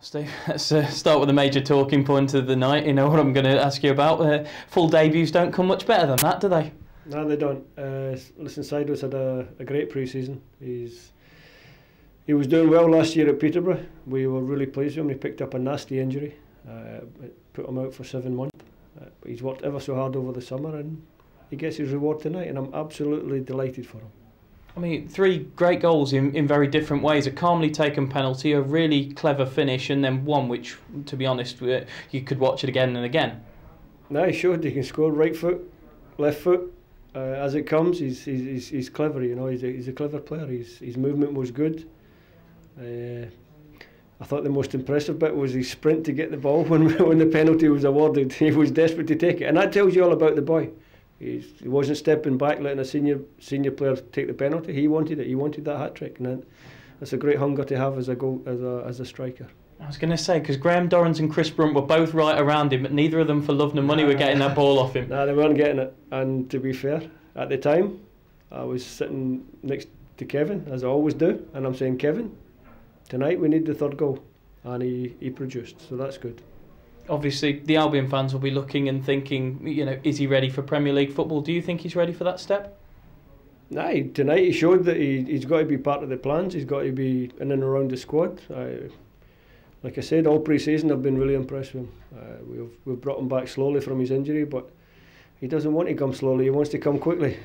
Steve, let's start with the major talking point of the night. You know what I'm going to ask you about. Full debuts don't come much better than that, do they? No, they don't. Listen, Saido's had a great pre-season. He was doing well last year at Peterborough. We were really pleased with him. He picked up a nasty injury. It put him out for 7 months. But he's worked ever so hard over the summer and he gets his reward tonight, and I'm absolutely delighted for him. I mean, 3 great goals in very different ways. A calmly taken penalty, a really clever finish, and then one which, to be honest, you could watch it again and again. No, he showed he can score right foot, left foot. As it comes, he's clever. You know, he's a clever player. His movement was good. I thought the most impressive bit was his sprint to get the ball when the penalty was awarded. He was desperate to take it, and that tells you all about the boy. He wasn't stepping back, letting a senior player take the penalty. He wanted it. He wanted that hat trick, and that's a great hunger to have as a striker. I was going to say, because Graham Dorrans and Chris Brunt were both right around him, but neither of them for love nor money were getting that ball off him. No, they weren't getting it. And to be fair, at the time, I was sitting next to Kevin, as I always do, and I'm saying, Kevin, tonight we need the 3rd goal, and he produced, so that's good. Obviously, the Albion fans will be looking and thinking, you know, is he ready for Premier League football? Do you think he's ready for that step? No, tonight he showed that he's got to be part of the plans. He's got to be in and around the squad. Like I said, all pre-season I've been really impressed with him. We've brought him back slowly from his injury, but he doesn't want to come slowly. He wants to come quickly.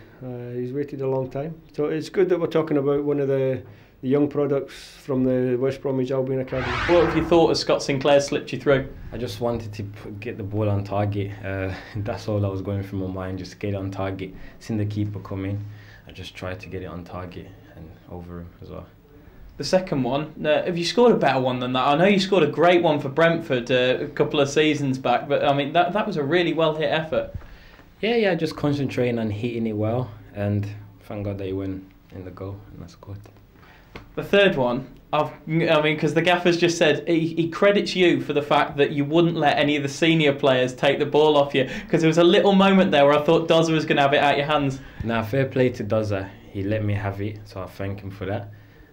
He's waited a long time. So it's good that we're talking about one of the young products from the West Bromwich Albion Academy. What have you thought as Scott Sinclair slipped you through? I just wanted to get the ball on target. That's all that was going through my mind, just get it on target. Seeing the keeper come in, I just tried to get it on target and over him as well. The second one, have you scored a better one than that? I know you scored a great one for Brentford a couple of seasons back, but I mean that was a really well hit effort. Yeah, just concentrating on hitting it well, and thank God they went in the goal, and that's good. The third one, I mean, because the gaffer's just said he credits you for the fact that you wouldn't let any of the senior players take the ball off you, because there was a little moment there where I thought Dozza was going to have it out your hands. Nah, fair play to Dozza. He let me have it, so I thank him for that.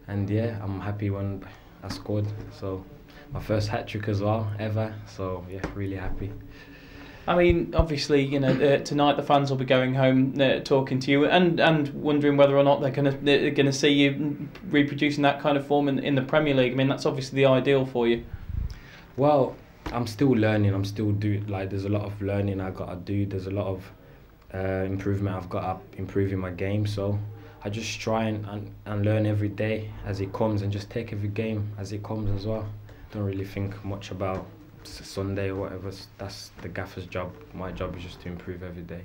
And yeah, I'm happy when I scored. So my first hat-trick as well, ever. So yeah, really happy. I mean, obviously, you know, tonight the fans will be going home talking to you and wondering whether or not they're gonna see you reproducing that kind of form in the Premier League. I mean, that's obviously the ideal for you. Well, I'm still learning. I'm still there's a lot of learning I gotta do. There's a lot of improvement I've got improving my game. So I just try and learn every day as it comes, and just take every game as it comes as well. Don't really think much about Sunday or whatever. That's the gaffer's job. My job is just to improve every day.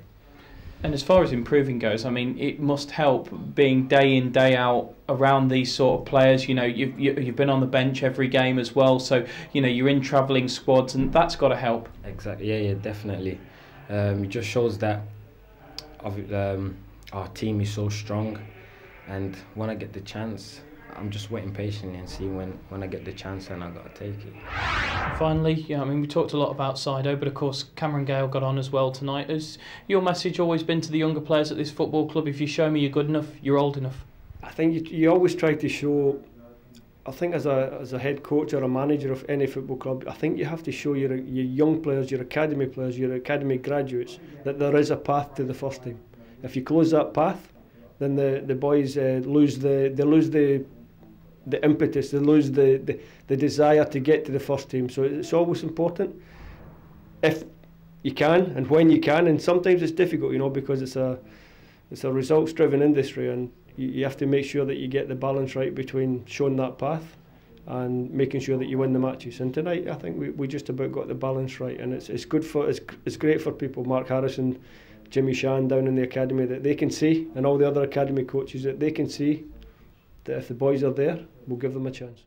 And as far as improving goes, I mean, it must help being day in, day out around these sort of players. You know, you've been on the bench every game as well, so you know you're in travelling squads, and that's got to help. Exactly. Yeah, definitely. It just shows that our team is so strong, and when I get the chance, I'm just waiting patiently and seeing when I get the chance, and I've got to take it. Finally, yeah, I mean, we talked a lot about Saido, but of course Cameron Gale got on as well tonight. Has your message always been to the younger players at this football club, if you show me you're good enough, you're old enough? I think you always try to show, I think as a head coach or a manager of any football club, I think you have to show your young players, your academy players, your academy graduates, that there is a path to the first team. If you close that path, then the boys lose the impetus, they lose the desire to get to the first team. So it's always important if you can and when you can, and sometimes it's difficult, you know, because it's a results-driven industry, and you have to make sure that you get the balance right between showing that path and making sure that you win the matches. And tonight, I think we just about got the balance right, and it's good for it's great for people. Mark Harrison, Jimmy Shan down in the academy, that they can see, and all the other academy coaches, that they can see that if the boys are there, we'll give them a chance.